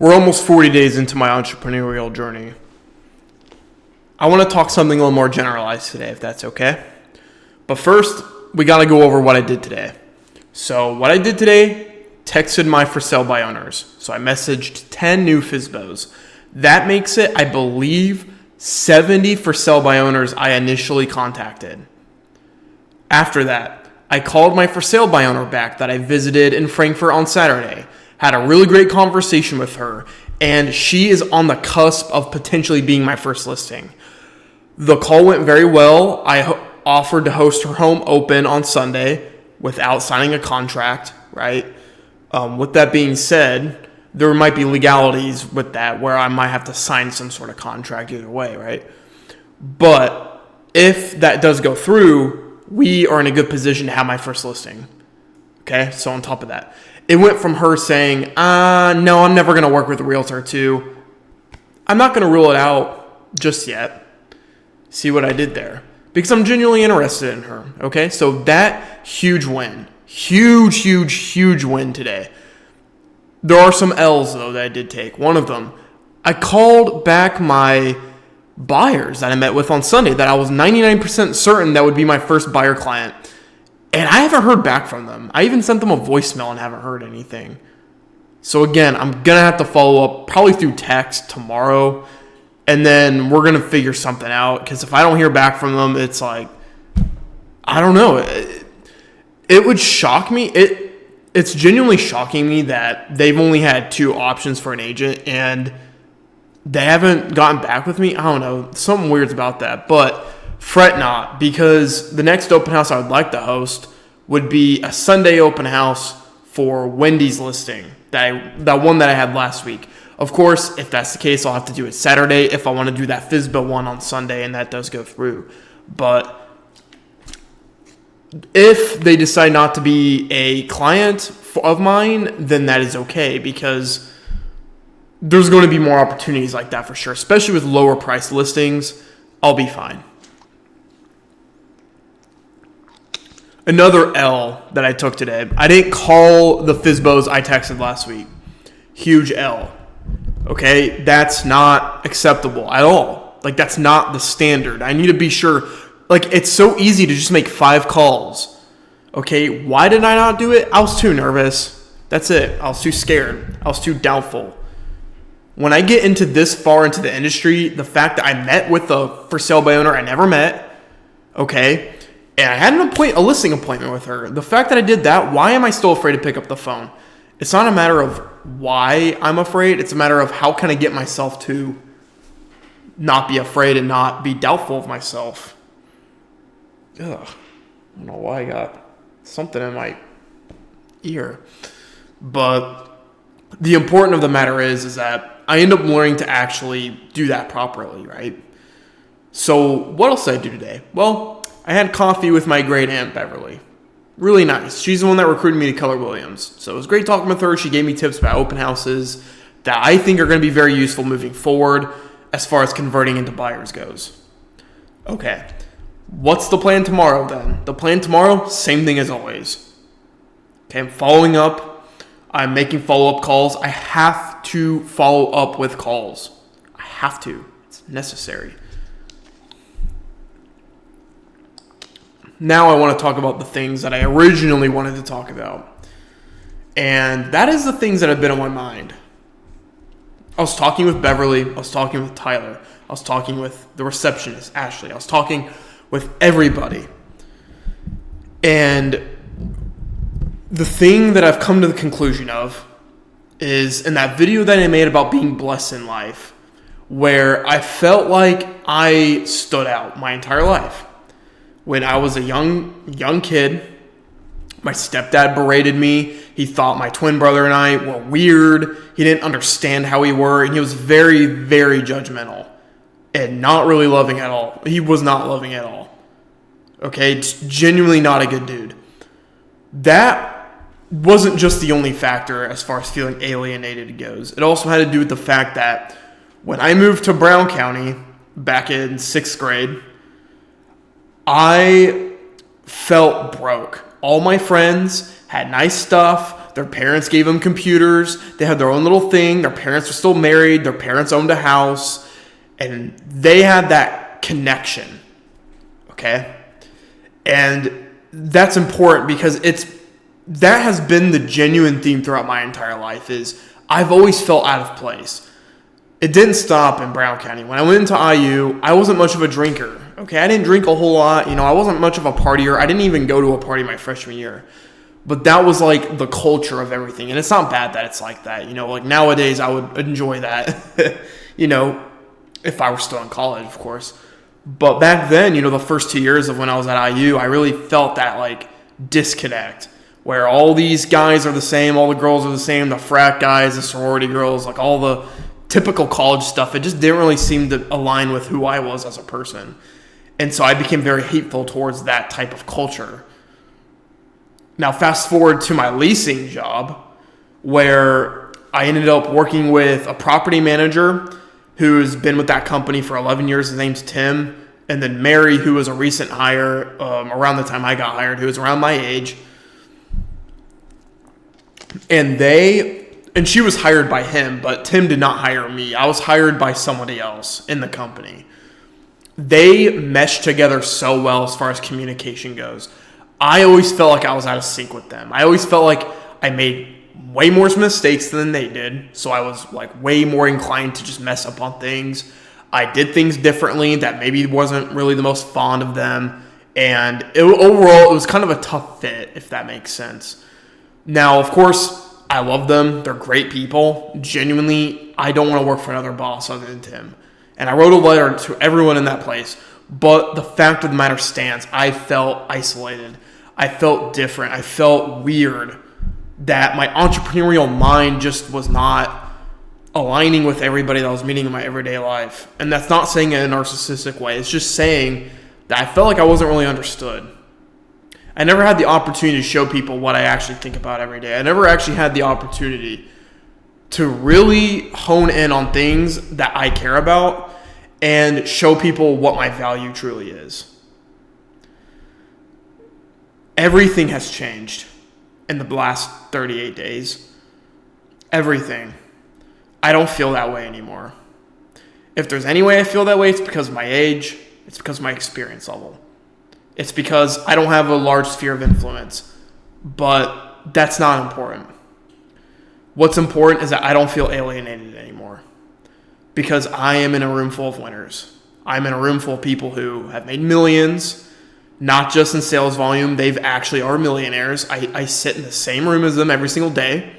We're almost 40 days into my entrepreneurial journey. I want to talk something a little more generalized today, if that's okay. But first, we got to go over what I did today. So what I did today, texted my for sale by owners. So I messaged 10 new FSBOs. That makes it, I believe, 70 for sale by owners I initially contacted. After that, I called my for sale by owner back that I visited in Frankfurt on Saturday. Had a really great conversation with her, and she is on the cusp of potentially being my first listing. The call went very well. I offered to host her home open on Sunday without signing a contract, right? With that being said, there might be legalities with that where I might have to sign some sort of contract either way, right? But if that does go through, we are in a good position to have my first listing. Okay, so on top of that, it went from her saying, no, I'm never going to work with a realtor, to I'm not going to rule it out just yet. See what I did there? Because I'm genuinely interested in her. Okay, so that huge win. Huge win today. There are some L's, though, that I did take. One of them, I called back my buyers that I met with on Sunday that I was 99% certain that would be my first buyer client. And I haven't heard back from them. I even sent them a voicemail and haven't heard anything. So again, I'm going to have to follow up probably through text tomorrow. And then we're going to figure something out. Because if I don't hear back from them, it's like, I don't know. It would shock me. It's genuinely shocking me that they've only had 2 options for an agent. And they haven't gotten back with me. I don't know. Something weird's about that. But fret not, because the next open house I would like to host would be a Sunday open house for Wendy's listing, that one that I had last week. Of course, if that's the case, I'll have to do it Saturday if I want to do that FSBO one on Sunday, and that does go through. But if they decide not to be a client of mine, then that is okay, because there's going to be more opportunities like that for sure, especially with lower price listings. I'll be fine. Another L that I took today, I didn't call the FSBOs I texted last week. Huge L. Okay, that's not acceptable at all. Like, that's not the standard. I need to be sure. Like, it's so easy to just make 5 calls. Okay, why did I not do it? I was too nervous. That's it. I was too scared. I was too doubtful. When I get into this far into the industry, the fact that I met with a for sale by owner I never met, okay, and I had a listing appointment with her. The fact that I did that, why am I still afraid to pick up the phone? It's not a matter of why I'm afraid. It's a matter of how can I get myself to not be afraid and not be doubtful of myself. Ugh. I don't know why I got something in my ear. But the important of the matter is that I end up learning to actually do that properly, right? So what else did I do today? Well, I had coffee with my great aunt, Beverly. Really nice. She's the one that recruited me to Keller Williams. So it was great talking with her. She gave me tips about open houses that I think are going to be very useful moving forward as far as converting into buyers goes. Okay. What's the plan tomorrow then? The plan tomorrow, same thing as always. Okay, I'm following up. I'm making follow-up calls. I have to follow up with calls. I have to. It's necessary. Now I want to talk about the things that I originally wanted to talk about. And that is the things that have been on my mind. I was talking with Beverly. I was talking with Tyler. I was talking with the receptionist, Ashley. I was talking with everybody. And the thing that I've come to the conclusion of is in that video that I made about being blessed in life, where I felt like I stood out my entire life. When I was a young kid, my stepdad berated me. He thought my twin brother and I were weird. He didn't understand how we were, and he was very, very judgmental and not really loving at all. He was not loving at all. Okay, it's genuinely not a good dude. That wasn't just the only factor as far as feeling alienated goes. It also had to do with the fact that when I moved to Brown County back in 6th grade, I felt broke. All my friends had nice stuff. Their parents gave them computers. They had their own little thing. Their parents were still married. Their parents owned a house. And they had that connection. Okay? And that's important because that has been the genuine theme throughout my entire life is I've always felt out of place. It didn't stop in Brown County. When I went into IU, I wasn't much of a drinker. Okay, I didn't drink a whole lot. I wasn't much of a partier. I didn't even go to a party my freshman year. But that was like the culture of everything. And it's not bad that it's like that. Like nowadays I would enjoy that, if I were still in college, of course. But back then, the first 2 years of when I was at IU, I really felt that like disconnect where all these guys are the same, all the girls are the same, the frat guys, the sorority girls, like all the typical college stuff. It just didn't really seem to align with who I was as a person. And so I became very hateful towards that type of culture. Now, fast forward to my leasing job, where I ended up working with a property manager who's been with that company for 11 years. His name's Tim. And then Mary, who was a recent hire around the time I got hired, who was around my age. And she was hired by him, but Tim did not hire me. I was hired by somebody else in the company. They meshed together so well as far as communication goes. I always felt like I was out of sync with them. I always felt like I made way more mistakes than they did. So I was like way more inclined to just mess up on things. I did things differently that maybe wasn't really the most fond of them. And overall, it was kind of a tough fit, if that makes sense. Now, of course, I love them. They're great people. Genuinely, I don't want to work for another boss other than Tim. And I wrote a letter to everyone in that place. But the fact of the matter stands, I felt isolated. I felt different. I felt weird that my entrepreneurial mind just was not aligning with everybody that I was meeting in my everyday life. And that's not saying it in a narcissistic way. It's just saying that I felt like I wasn't really understood. I never had the opportunity to show people what I actually think about every day. I never actually had the opportunity to really hone in on things that I care about and show people what my value truly is. Everything has changed in the last 38 days. Everything. I don't feel that way anymore. If there's any way I feel that way, it's because of my age. It's because of my experience level. It's because I don't have a large sphere of influence. But that's not important. What's important is that I don't feel alienated anymore. Because I am in a room full of winners. I'm in a room full of people who have made millions, not just in sales volume. They've actually are millionaires. I sit in the same room as them every single day.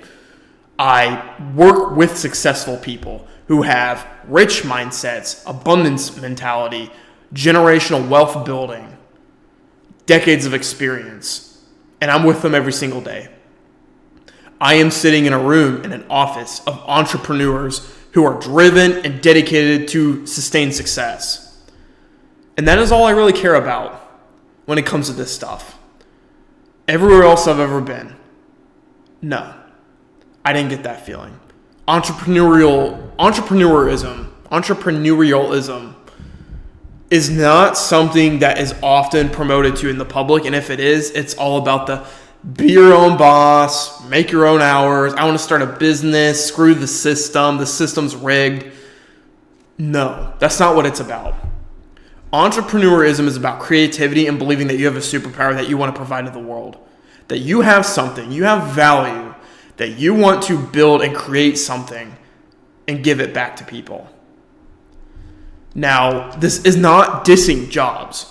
I work with successful people who have rich mindsets, abundance mentality, generational wealth building, decades of experience, and I'm with them every single day. I am sitting in a room in an office of entrepreneurs who are driven and dedicated to sustained success. And that is all I really care about when it comes to this stuff. Everywhere else I've ever been, no, I didn't get that feeling. Entrepreneurialism is not something that is often promoted to in the public. And if it is, it's all about the be your own boss, make your own hours. I want to start a business, screw the system's rigged. No, that's not what it's about. Entrepreneurism is about creativity and believing that you have a superpower that you want to provide to the world. That you have something, you have value, that you want to build and create something and give it back to people. Now, this is not dissing jobs.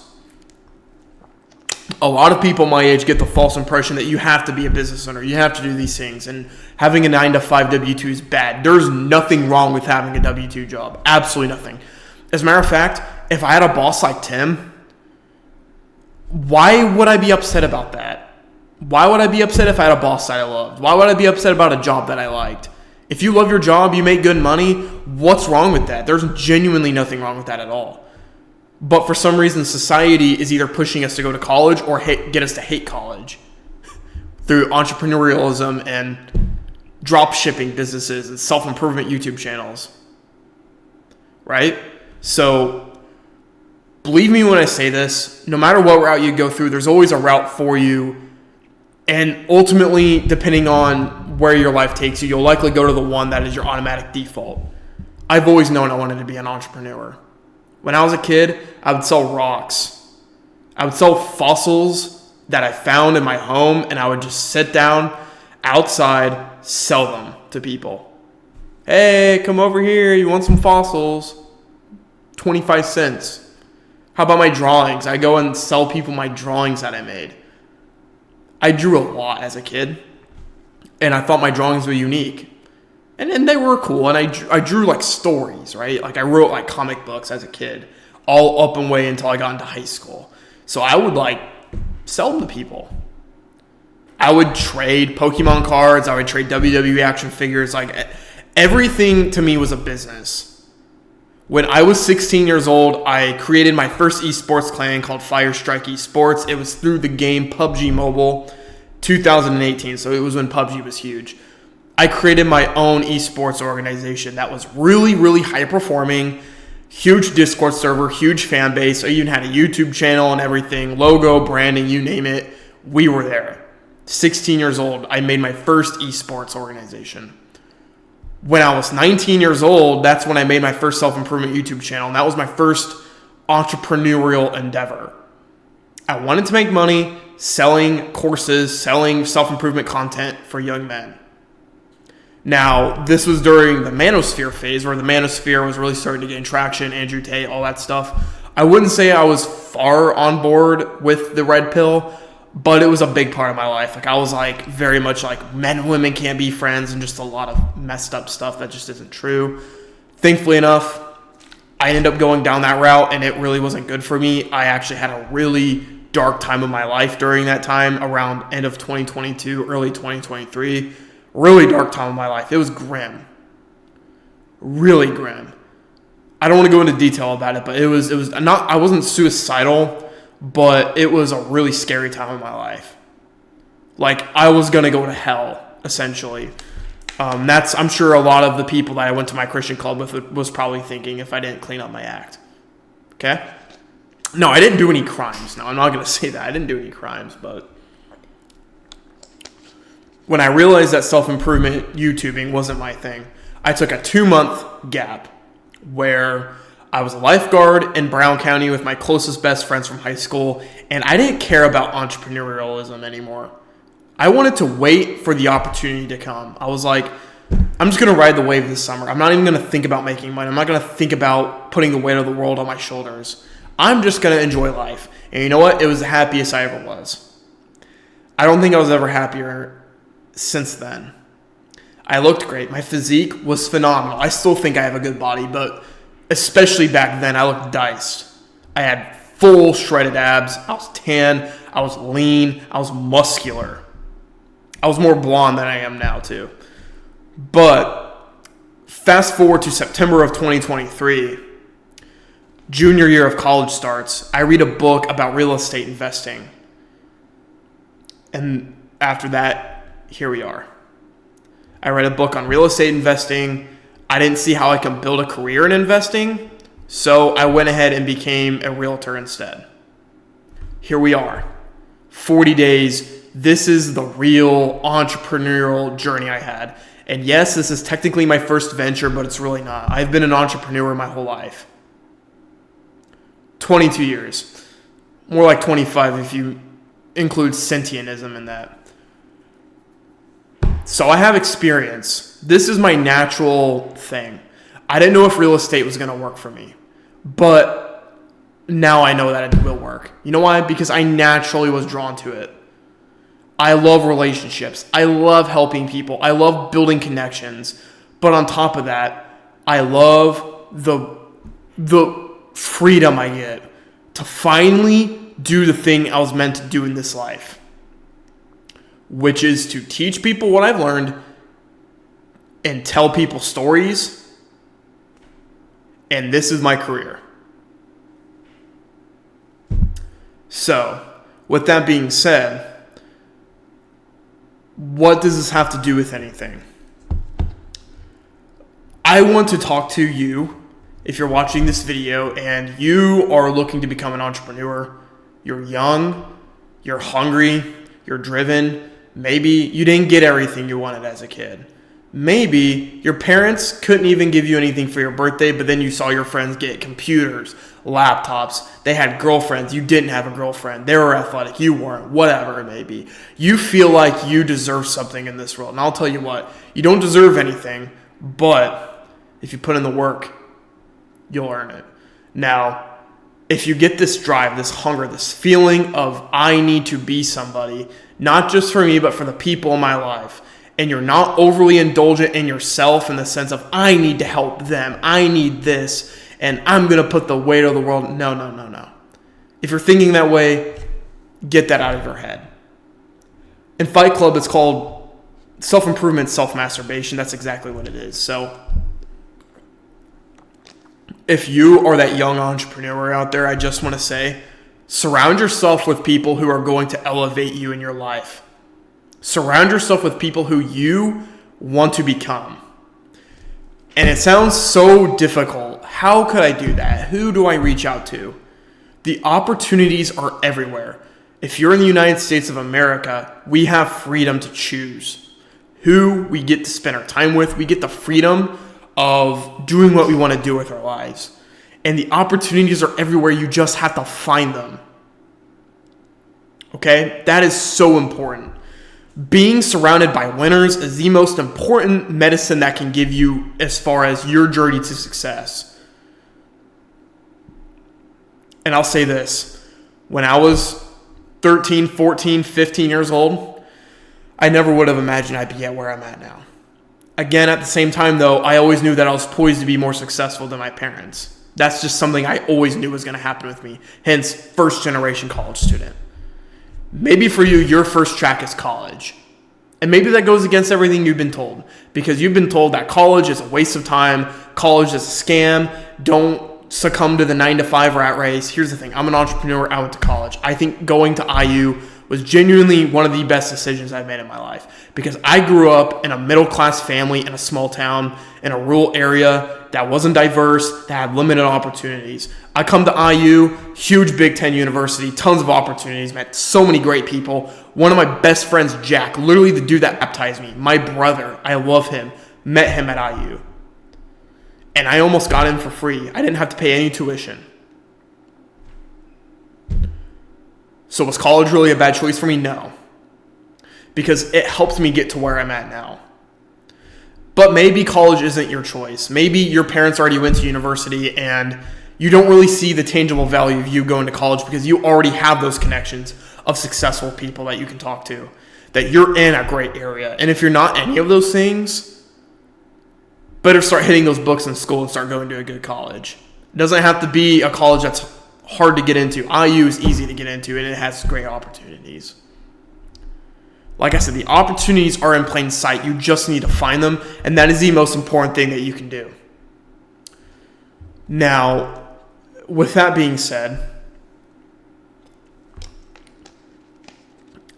A lot of people my age get the false impression that you have to be a business owner. You have to do these things. And having a 9-to-5 W-2 is bad. There's nothing wrong with having a W-2 job. Absolutely nothing. As a matter of fact, if I had a boss like Tim, why would I be upset about that? Why would I be upset if I had a boss that I loved? Why would I be upset about a job that I liked? If you love your job, you make good money, what's wrong with that? There's genuinely nothing wrong with that at all. But for some reason, society is either pushing us to go to college or get us to hate college through entrepreneurialism and drop shipping businesses and self-improvement YouTube channels. Right? So believe me when I say this, no matter what route you go through, there's always a route for you And ultimately, depending on where your life takes you, you'll likely go to the one that is your automatic default. I've always known I wanted to be an entrepreneur. When I was a kid, I would sell rocks. I would sell fossils that I found in my home, and I would just sit down outside, sell them to people. Hey, come over here. You want some fossils? 25 cents. How about my drawings? I go and sell people my drawings that I made. I drew a lot as a kid, and I thought my drawings were unique. And they were cool, and I drew like stories, right? Like I wrote like comic books as a kid, all up and way until I got into high school. So I would like sell them to people. I would trade Pokemon cards. I would trade WWE action figures. Like everything to me was a business. When I was 16 years old, I created my first esports clan called Fire Strike Esports. It was through the game PUBG Mobile, 2018. So it was when PUBG was huge. I created my own esports organization that was really, really high performing, huge Discord server, huge fan base. I even had a YouTube channel and everything, logo, branding, you name it. We were there. 16 years old, I made my first esports organization. When I was 19 years old, that's when I made my first self-improvement YouTube channel. And that was my first entrepreneurial endeavor. I wanted to make money selling courses, selling self-improvement content for young men. Now, this was during the manosphere phase, where the manosphere was really starting to gain traction, Andrew Tate, all that stuff. I wouldn't say I was far on board with the red pill, but it was a big part of my life. Like I was like very much like men and women can't be friends, and just a lot of messed up stuff that just isn't true. Thankfully enough, I ended up going down that route, and it really wasn't good for me. I actually had a really dark time of my life during that time, around end of 2022, early 2023. Really dark time of my life. It was grim. Really grim. I don't want to go into detail about it, but it was not, I wasn't suicidal, but it was a really scary time of my life. Like I was going to go to hell, essentially. I'm sure a lot of the people that I went to my Christian club with was probably thinking if I didn't clean up my act. Okay? No, I didn't do any crimes. No, I'm not going to say that. I didn't do any crimes, but when I realized that self-improvement YouTubing wasn't my thing, I took a 2-month gap where I was a lifeguard in Brown County with my closest best friends from high school, and I didn't care about entrepreneurialism anymore. I wanted to wait for the opportunity to come. I was like, I'm just going to ride the wave this summer. I'm not even going to think about making money. I'm not going to think about putting the weight of the world on my shoulders. I'm just going to enjoy life. And you know what? It was the happiest I ever was. I don't think I was ever happier since then. I looked great. My physique was phenomenal. I still think I have a good body, but especially back then, I looked diced. I had full shredded abs. I was tan. I was lean. I was muscular. I was more blonde than I am now, too. But fast forward to September of 2023, junior year of college starts. I read a book about real estate investing. And after that, here we are. I read a book on real estate investing. I didn't see how I could build a career in investing, so I went ahead and became a realtor instead. Here we are, 40 days. This is the real entrepreneurial journey I had. And yes, this is technically my first venture, but it's really not. I've been an entrepreneur my whole life. 22 years. More like 25 if you include sentientism in that. So I have experience. This is my natural thing. I didn't know if real estate was going to work for me, but now I know that it will work. You know why? Because I naturally was drawn to it. I love relationships. I love helping people. I love building connections. But on top of that, I love the freedom I get to finally do the thing I was meant to do in this life, which is to teach people what I've learned and tell people stories. And this is my career. So, with that being said, what does this have to do with anything? I want to talk to you if you're watching this video and you are looking to become an entrepreneur. You're young, you're hungry, you're driven, Maybe you didn't get everything you wanted as a kid. Maybe your parents couldn't even give you anything for your birthday, but then you saw your friends get computers, laptops. They had girlfriends. You didn't have a girlfriend. They were athletic. You weren't. Whatever it may be. You feel like you deserve something in this world. And I'll tell you what, you don't deserve anything, but if you put in the work, you'll earn it. Now, if you get this drive, this hunger, this feeling of I need to be somebody, not just for me, but for the people in my life, and you're not overly indulgent in yourself in the sense of I need to help them, I need this, and I'm going to put the weight of the world. No. If you're thinking that way, get that out of your head. In Fight Club, it's called self-improvement, self-masturbation. That's exactly what it is. So if you are that young entrepreneur out there, I just want to say, surround yourself with people who are going to elevate you in your life. Surround yourself with people who you want to become. And it sounds so difficult. How could I do that? Who do I reach out to? The opportunities are everywhere. If you're in the United States of America, we have freedom to choose who we get to spend our time with. We get the freedom of doing what we want to do with our lives. And the opportunities are everywhere. You just have to find them. Okay? That is so important. Being surrounded by winners is the most important medicine that can give you as far as your journey to success. And I'll say this. When I was 13, 14, 15 years old, I never would have imagined I'd be at where I'm at now. Again, at the same time, though, I always knew that I was poised to be more successful than my parents. That's just something I always knew was going to happen with me. Hence, first-generation college student. Maybe for you, your first track is college. And maybe that goes against everything you've been told. Because you've been told that college is a waste of time. College is a scam. Don't succumb to the 9-to-5 rat race. Here's the thing. I'm an entrepreneur. I went to college. I think going to IU was genuinely one of the best decisions I've made in my life. Because I grew up in a middle-class family in a small town, in a rural area that wasn't diverse, that had limited opportunities. I come to IU, huge Big Ten university, tons of opportunities, met so many great people. One of my best friends, Jack, literally the dude that baptized me, my brother, I love him, met him at IU. And I almost got in for free. I didn't have to pay any tuition. So was college really a bad choice for me? No. Because it helped me get to where I'm at now. But maybe college isn't your choice. Maybe your parents already went to university and you don't really see the tangible value of you going to college because you already have those connections of successful people that you can talk to, that you're in a great area. And if you're not any of those things, better start hitting those books in school and start going to a good college. It doesn't have to be a college that's hard to get into. IU is easy to get into and it has great opportunities. Like I said, the opportunities are in plain sight. You just need to find them, and that is the most important thing that you can do. Now, with that being said,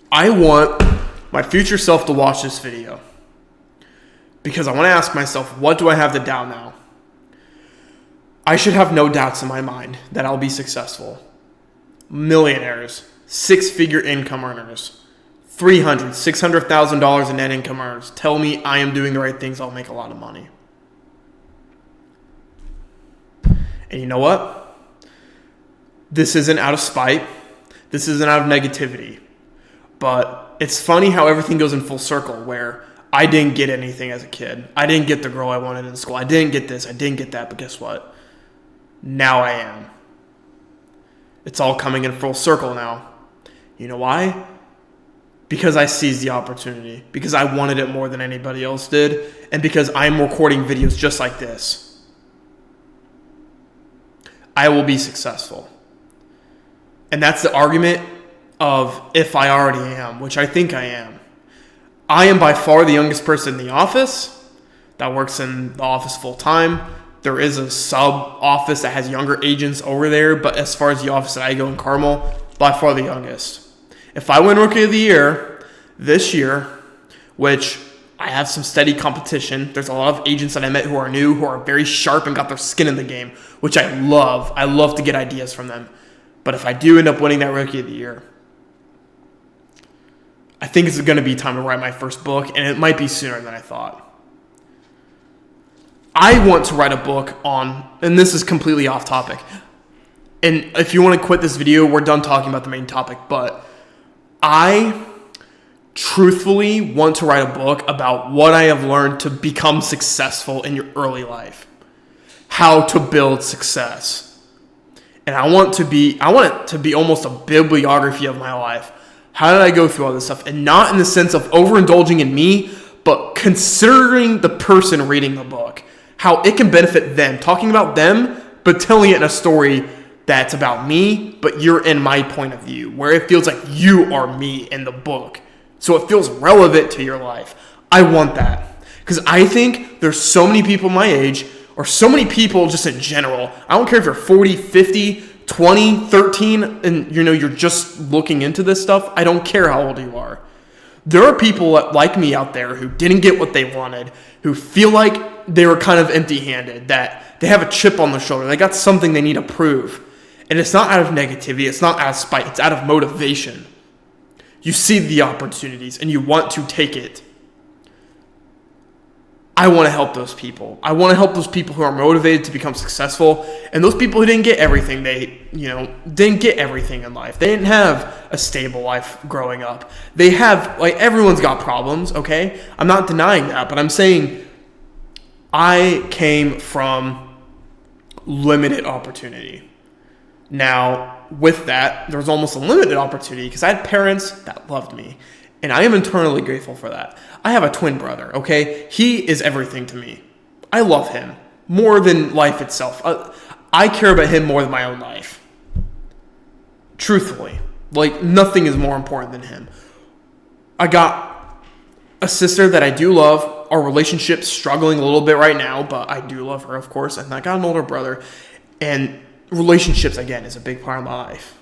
I want my future self to watch this video because I want to ask myself, what do I have to doubt now? I should have no doubts in my mind that I'll be successful. Millionaires, six-figure income earners, $300,000, $600,000 in net income earners. Tell me I am doing the right things, I'll make a lot of money. And you know what? This isn't out of spite. This isn't out of negativity. But it's funny how everything goes in full circle where I didn't get anything as a kid. I didn't get the girl I wanted in school. I didn't get this. I didn't get that. But guess what? Now I am. It's all coming in full circle now. You know why? Because I seized the opportunity. Because I wanted it more than anybody else did. And because I'm recording videos just like this. I will be successful. And that's the argument of if I already am, which I think I am. I am by far the youngest person in the office that works in the office full time. There is a sub office that has younger agents over there, but as far as the office that I go in Carmel, by far the youngest. If I win Rookie of the Year this year, which I have some steady competition. There's a lot of agents that I met who are new, who are very sharp and got their skin in the game, which I love. I love to get ideas from them. But if I do end up winning that Rookie of the Year, I think it's going to be time to write my first book, and it might be sooner than I thought. I want to write a book on, and this is completely off topic, and if you want to quit this video, we're done talking about the main topic, but I truthfully want to write a book about what I have learned to become successful in your early life. How to build success. And I want it to be almost a bibliography of my life. How did I go through all this stuff? And not in the sense of overindulging in me, but considering the person reading the book. How it can benefit them. Talking about them, but telling it in a story that's about me, but you're in my point of view. Where it feels like you are me in the book. So it feels relevant to your life. I want that. Because I think there's so many people my age, or so many people just in general. I don't care if you're 40, 50, 20, 13, and you're just looking into this stuff. I don't care how old you are. There are people like me out there who didn't get what they wanted, who feel like they were kind of empty-handed, that they have a chip on their shoulder. They got something they need to prove. And it's not out of negativity. It's not out of spite. It's out of motivation. You see the opportunities and you want to take it. I want to help those people. I want to help those people who are motivated to become successful, and those people who didn't get everything. Didn't get everything in life. They didn't have a stable life growing up. They have, everyone's got problems, okay? I'm not denying that, but I'm saying I came from limited opportunity. Now, with that, there was almost a limited opportunity because I had parents that loved me, and I am eternally grateful for that. I have a twin brother, okay? He is everything to me. I love him more than life itself. I care about him more than my own life. Truthfully. Nothing is more important than him. I got a sister that I do love. Our relationship's struggling a little bit right now, but I do love her, of course. And I got an older brother. And relationships, again, is a big part of my life.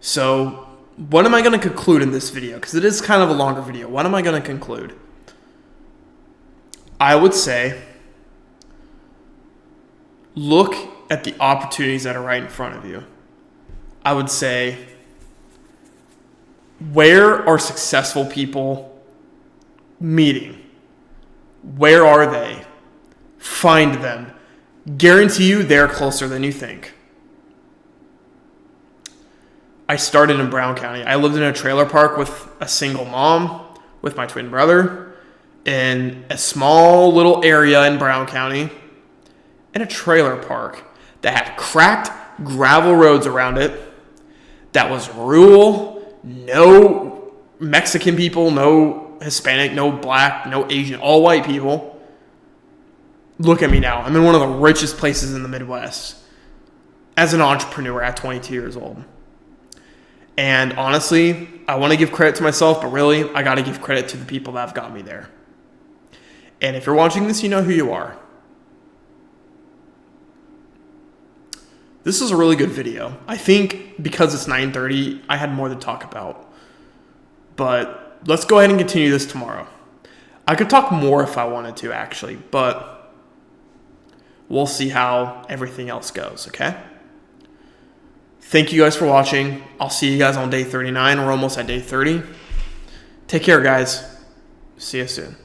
So what am I going to conclude in this video? Because it is kind of a longer video. What am I going to conclude? I would say look at the opportunities that are right in front of you. I would say, where are successful people meeting? Where are they? Find them. Guarantee you they're closer than you think. I started in Brown County. I lived in a trailer park with a single mom, with my twin brother, in a small little area in Brown County, in a trailer park that had cracked gravel roads around it, that was rural, no Mexican people, no Hispanic, no black, no Asian, all white people. Look at me now. I'm in one of the richest places in the Midwest as an entrepreneur at 22 years old. And honestly, I want to give credit to myself, but really, I got to give credit to the people that have got me there. And if you're watching this, you know who you are. This is a really good video. I think because it's 9:30, I had more to talk about. But let's go ahead and continue this tomorrow. I could talk more if I wanted to, actually, but we'll see how everything else goes, okay? Thank you guys for watching. I'll see you guys on day 39. We're almost at day 30. Take care, guys. See you soon.